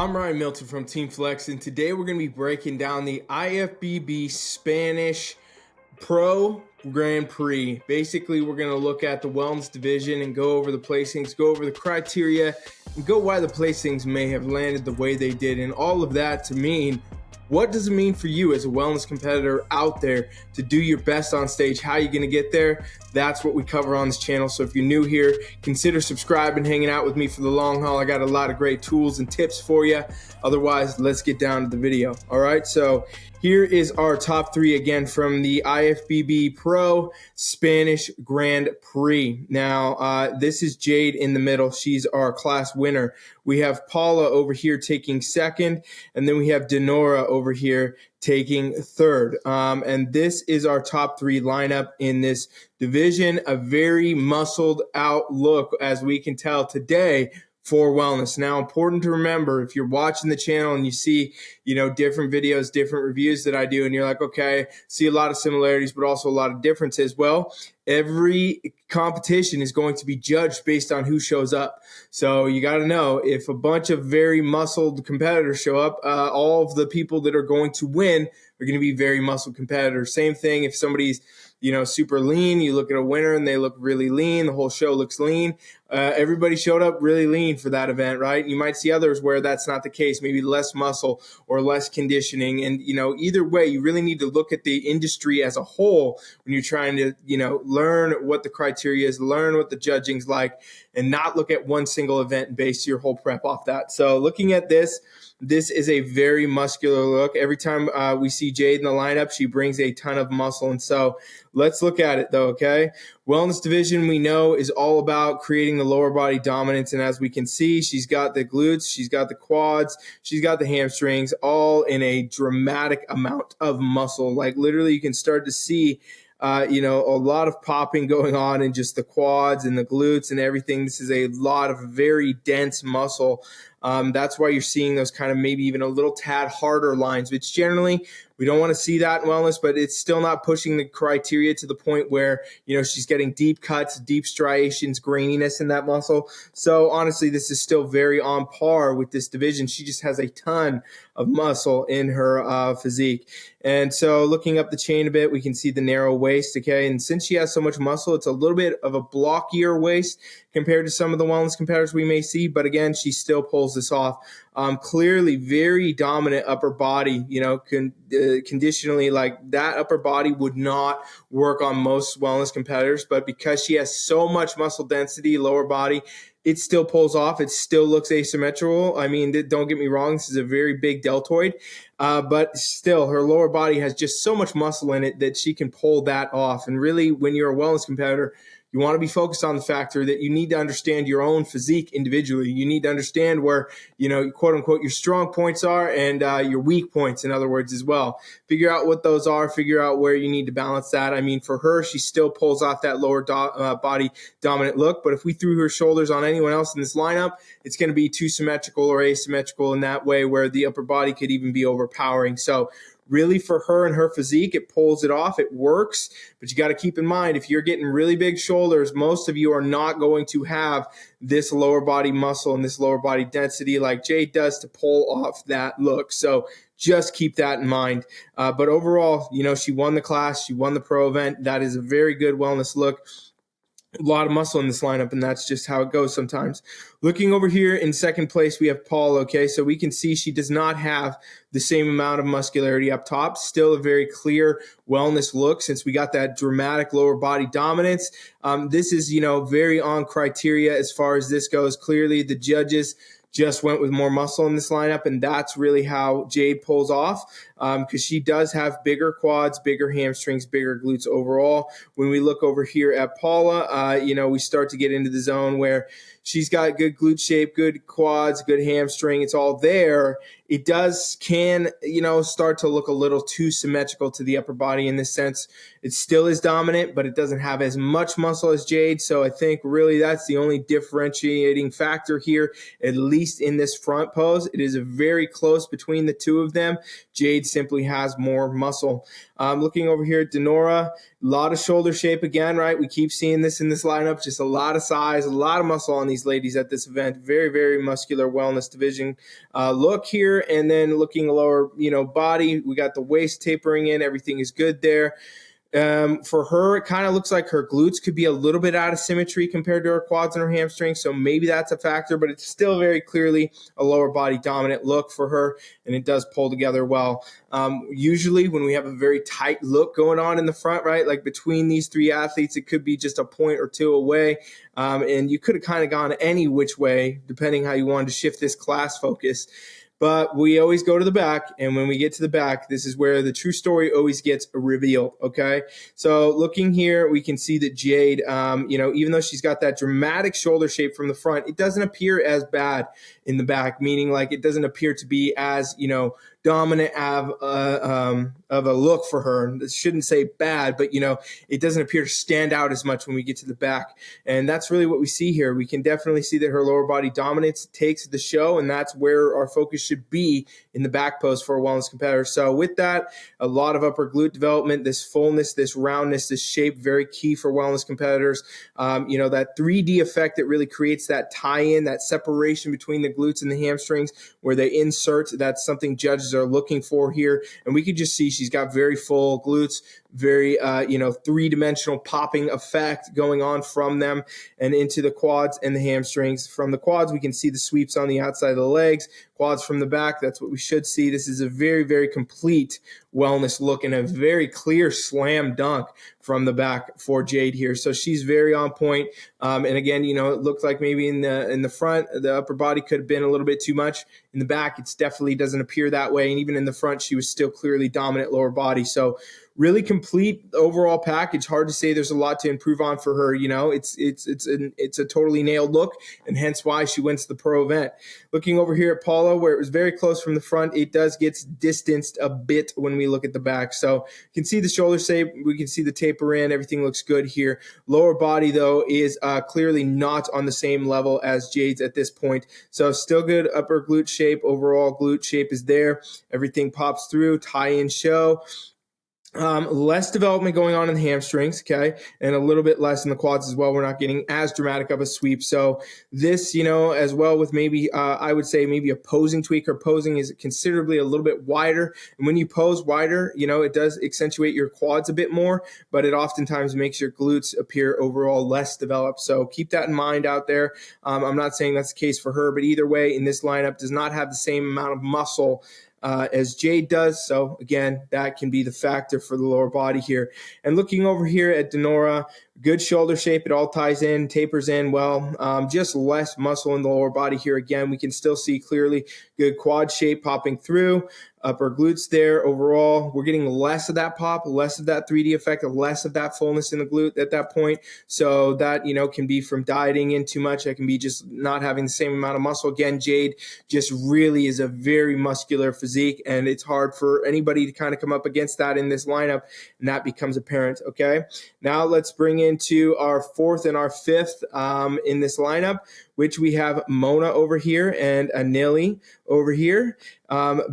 I'm Ryan Milton from Team Flex, and today we're going to be breaking down the IFBB Spanish Pro Grand Prix. Basically, we're going to look at the wellness division and go over the placings, go over the criteria, and go why the placings may have landed the way they did, and all of that to mean what does it mean for you as a wellness competitor out there to do your best on stage? How are you going to get there? That's what we cover on this channel. So if you're new here, consider subscribing, hanging out with me for the long haul. I got a lot of great tools and tips for you. Otherwise, let's get down to the video. All right, so here is our top three again from the IFBB Pro Spanish Grand Prix. Now, this is Jade in the middle. She's our class winner. We have Paula over here taking second, and then we have Denora over here taking third. And this is our top three lineup in this division. A very muscled out look, as we can tell today, for wellness. Now, important to remember, if you're watching the channel and you see, different videos, different reviews that I do, and you're like, okay, see a lot of similarities, but also a lot of differences. Well, every competition is going to be judged based on who shows up. So you got to know, if a bunch of very muscled competitors show up, all of the people that are going to win are going to be very muscled competitors. Same thing if somebody's super lean, you look at a winner and they look really lean, the whole show looks lean. Everybody showed up really lean for that event, right? You might see others where that's not the case, maybe less muscle or less conditioning. And, either way, you really need to look at the industry as a whole when you're trying to, learn what the criteria is, learn what the judging's like, and not look at one single event and base your whole prep off that. So looking at this is a very muscular look. Every time we see Jade in the lineup, she brings a ton of muscle. And so let's look at it though, okay? Wellness division, we know, is all about creating the lower body dominance. And as we can see, she's got the glutes, she's got the quads, she's got the hamstrings, all in a dramatic amount of muscle. Like literally you can start to see a lot of popping going on in just the quads and the glutes and everything. This is a lot of very dense muscle. That's why you're seeing those kind of maybe even a little tad harder lines, which generally we don't want to see that in wellness, but it's still not pushing the criteria to the point where, she's getting deep cuts, deep striations, graininess in that muscle. So honestly, this is still very on par with this division. She just has a ton of muscle in her physique. And so looking up the chain a bit, we can see the narrow waist, okay? And since she has so much muscle, it's a little bit of a blockier waist compared to some of the wellness competitors we may see. But again, she still pulls this off. Clearly very dominant upper body, conditionally, like that upper body would not work on most wellness competitors, but because she has so much muscle density, lower body, it still pulls off. It still looks asymmetrical. I mean, don't get me wrong, this is a very big deltoid, but still her lower body has just so much muscle in it that she can pull that off. And really, when you're a wellness competitor, you want to be focused on the factor that you need to understand your own physique individually. You need to understand where, quote unquote, your strong points are and your weak points, in other words, as well. Figure out what those are, figure out where you need to balance that. I mean, for her, she still pulls off that lower body dominant look. But if we threw her shoulders on anyone else in this lineup, it's going to be too symmetrical or asymmetrical in that way where the upper body could even be overpowering. So really, for her and her physique, it pulls it off. It works. But you got to keep in mind, if you're getting really big shoulders, most of you are not going to have this lower body muscle and this lower body density like Jade does to pull off that look. So just keep that in mind. But overall, she won the class. She won the pro event. That is a very good wellness look. A lot of muscle in this lineup, and that's just how it goes sometimes. Looking over here in second place, we have Paul, okay? So we can see she does not have the same amount of muscularity up top. Still a very clear wellness look since we got that dramatic lower body dominance. This is, very on criteria as far as this goes. Clearly, the judges just went with more muscle in this lineup, and that's really how Jade pulls off because she does have bigger quads, bigger hamstrings, bigger glutes overall. When we look over here at Paula, we start to get into the zone where she's got good glute shape, good quads, good hamstring. It's all there. It can start to look a little too symmetrical to the upper body in this sense. It still is dominant, but it doesn't have as much muscle as Jade. So I think really that's the only differentiating factor here, at least in this front pose. It is very close between the two of them. Jade simply has more muscle. Looking over here at Denora, a lot of shoulder shape again, right? We keep seeing this in this lineup, just a lot of size, a lot of muscle on these ladies at this event. Very, very muscular wellness division look here. And then looking lower, body, we got the waist tapering in. Everything is good there. For her, it kind of looks like her glutes could be a little bit out of symmetry compared to her quads and her hamstrings. So maybe that's a factor, but it's still very clearly a lower body dominant look for her, and it does pull together well. Usually when we have a very tight look going on in the front, right, like between these three athletes, it could be just a point or two away. And you could have kind of gone any which way, depending how you wanted to shift this class focus. But we always go to the back, and when we get to the back, this is where the true story always gets revealed, okay? So looking here, we can see that Jade, even though she's got that dramatic shoulder shape from the front, it doesn't appear as bad in the back, meaning like it doesn't appear to be as, dominant of a look for her. I shouldn't say bad, but it doesn't appear to stand out as much when we get to the back. And that's really what we see here. We can definitely see that her lower body dominance takes the show, and that's where our focus should be in the back pose for a wellness competitor. So with that, a lot of upper glute development, this fullness, this roundness, this shape, very key for wellness competitors. That 3D effect that really creates that tie-in, that separation between the glutes and the hamstrings where they insert, that's something judges are looking for here. And we could just see she's got very full glutes, very, three-dimensional popping effect going on from them and into the quads and the hamstrings. From the quads, we can see the sweeps on the outside of the legs. Quads from the back, that's what we should see. This is a very, very complete wellness look and a very clear slam dunk from the back for Jade here. So she's very on point. And again, it looked like maybe in the front, the upper body could have been a little bit too much. In the back, it definitely doesn't appear that way. And even in the front, she was still clearly dominant lower body. So really complete overall package. Hard to say there's a lot to improve on for her. It's a totally nailed look, and hence why she wins the pro event. Looking over here at Paula, where it was very close from the front, it does get distanced a bit when we look at the back. So you can see the shoulder shape, we can see the taper in, everything looks good here. Lower body though is clearly not on the same level as Jade's at this point. So still good upper glute shape, overall glute shape is there. Everything pops through, tie-in show. Less development going on in the hamstrings, okay, and a little bit less in the quads as well. We're not getting as dramatic of a sweep. So this, as well with maybe, I would say maybe a posing tweak. Her posing is considerably a little bit wider. And when you pose wider, it does accentuate your quads a bit more, but it oftentimes makes your glutes appear overall less developed. So keep that in mind out there. I'm not saying that's the case for her, but either way, in this lineup does not have the same amount of muscle as Jade does. So again, that can be the factor for the lower body here. And looking over here at Denora, good shoulder shape. It all ties in, tapers in well. Just less muscle in the lower body here. Again, we can still see clearly good quad shape popping through. Upper glutes there overall. We're getting less of that pop, less of that 3D effect, less of that fullness in the glute at that point. So that, can be from dieting in too much. That can be just not having the same amount of muscle. Again, Jade just really is a very muscular physique, and it's hard for anybody to kind of come up against that in this lineup, and that becomes apparent, okay? Now let's bring into our fourth and our fifth in this lineup, which we have Mona over here and Anili over here.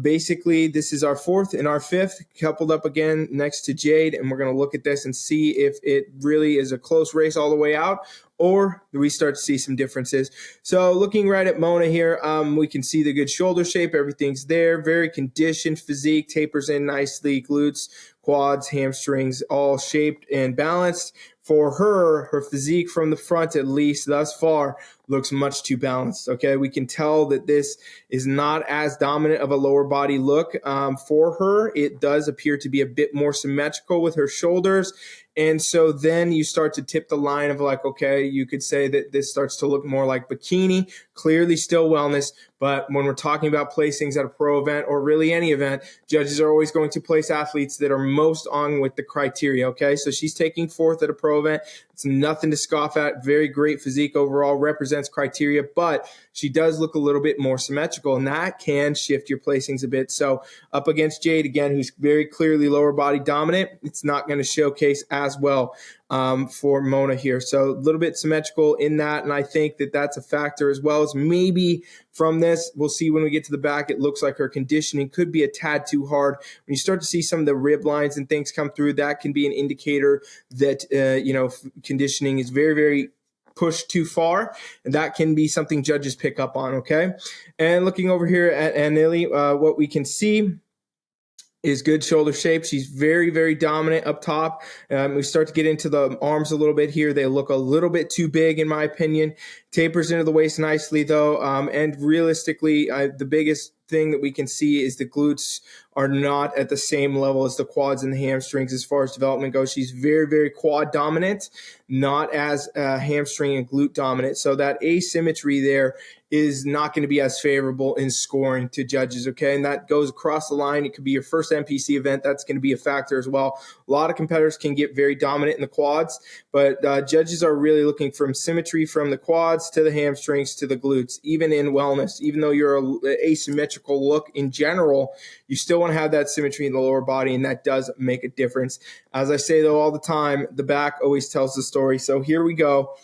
Basically, this is our fourth and our fifth coupled up again next to Jade, and we're going to look at this and see if it really is a close race all the way out, or do we start to see some differences. So looking right at Mona here, we can see the good shoulder shape. Everything's there. Very conditioned physique, tapers in nicely, glutes, quads, hamstrings, all shaped and balanced. For her physique from the front, at least thus far, looks much too balanced, okay? We can tell that this is not as dominant of a lower body look. For her, it does appear to be a bit more symmetrical with her shoulders. And so then you start to tip the line of like, okay, you could say that this starts to look more like bikini, clearly still wellness. But when we're talking about placings at a pro event or really any event, judges are always going to place athletes that are most on with the criteria, okay? So she's taking fourth at a pro event. It's nothing to scoff at. Very great physique overall, represents criteria, but she does look a little bit more symmetrical, and that can shift your placings a bit. So up against Jade, again, who's very clearly lower body dominant, it's not going to showcase as well. for Mona here. So a little bit symmetrical in that, and I think that that's a factor, as well as maybe from this, we'll see when we get to the back, it looks like her conditioning could be a tad too hard. When you start to see some of the rib lines and things come through, that can be an indicator that conditioning is very, very pushed too far, and that can be something judges pick up on. Okay, and looking over here at Anili, what we can see is good shoulder shape. She's very, very dominant up top. We start to get into the arms a little bit here. They look a little bit too big, in my opinion. Tapers into the waist nicely, though. And realistically, the biggest thing that we can see is the glutes are not at the same level as the quads and the hamstrings as far as development goes. She's very, very quad dominant, not as hamstring and glute dominant. So that asymmetry there is not going to be as favorable in scoring to judges, okay? And that goes across the line. It could be your first NPC event. That's going to be a factor as well. A lot of competitors can get very dominant in the quads, but judges are really looking for symmetry from the quads to the hamstrings to the glutes, even in wellness. Even though you're an asymmetrical look in general, you still want to have that symmetry in the lower body, and that does make a difference. As I say, though, all the time, the back always tells the story. So here we go.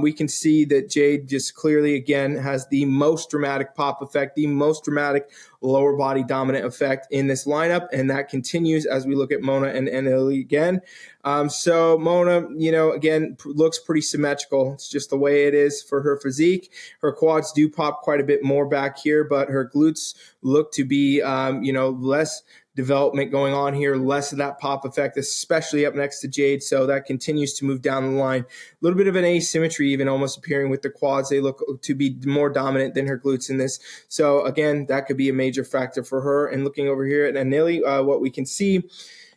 We can see that Jade just clearly, again, has the most dramatic pop effect, the most dramatic lower body dominant effect in this lineup, and that continues as we look at Mona and Ellie again. So Mona, again, looks pretty symmetrical. It's just the way it is for her physique. Her quads do pop quite a bit more back here, but her glutes look to be, less development going on here, less of that pop effect, especially up next to Jade. So that continues to move down the line. A little bit of an asymmetry even almost appearing with the quads. They look to be more dominant than her glutes in this. So again, that could be a major factor for her. And looking over here at Anili, what we can see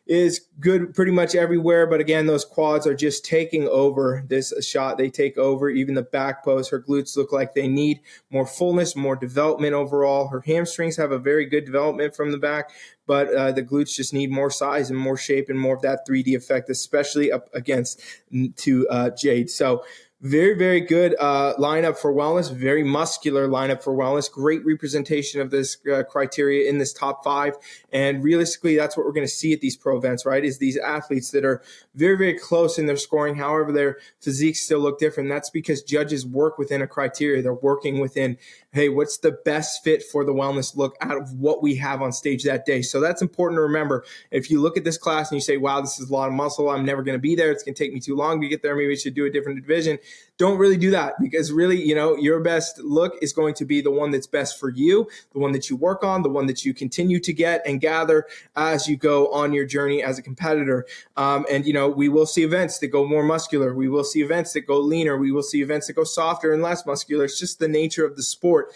is good pretty much everywhere. But again, those quads are just taking over this shot. They take over even the back pose. Her glutes look like they need more fullness, more development overall. Her hamstrings have a very good development from the back, but the glutes just need more size and more shape and more of that 3D effect, especially up against Jade. So very, very good lineup for wellness, very muscular lineup for wellness, great representation of this criteria in this top 5. And realistically, that's what we're going to see at these pro events, right, is these athletes that are very, very close in their scoring. However, their physiques still look different. That's because judges work within a criteria. They're working within, hey, what's the best fit for the wellness look out of what we have on stage that day? So that's important to remember. If you look at this class and you say, wow, this is a lot of muscle, I'm never going to be there, it's going to take me too long to get there, maybe we should do a different division. Don't really do that, because really, your best look is going to be the one that's best for you, the one that you work on, the one that you continue to get and gather as you go on your journey as a competitor. And we will see events that go more muscular. We will see events that go leaner. We will see events that go softer and less muscular. It's just the nature of the sport.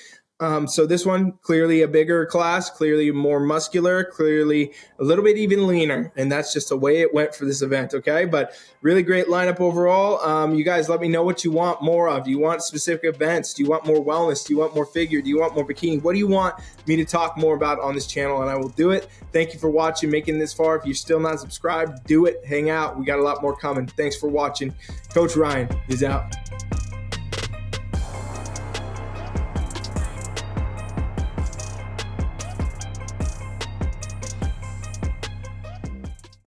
So this one, clearly a bigger class, clearly more muscular, clearly a little bit even leaner. And that's just the way it went for this event, okay? But really great lineup overall. You guys let me know what you want more of. Do you want specific events? Do you want more wellness? Do you want more figure? Do you want more bikini? What do you want me to talk more about on this channel? And I will do it. Thank you for watching, making it this far. If you're still not subscribed, do it. Hang out. We got a lot more coming. Thanks for watching. Coach Ryan is out.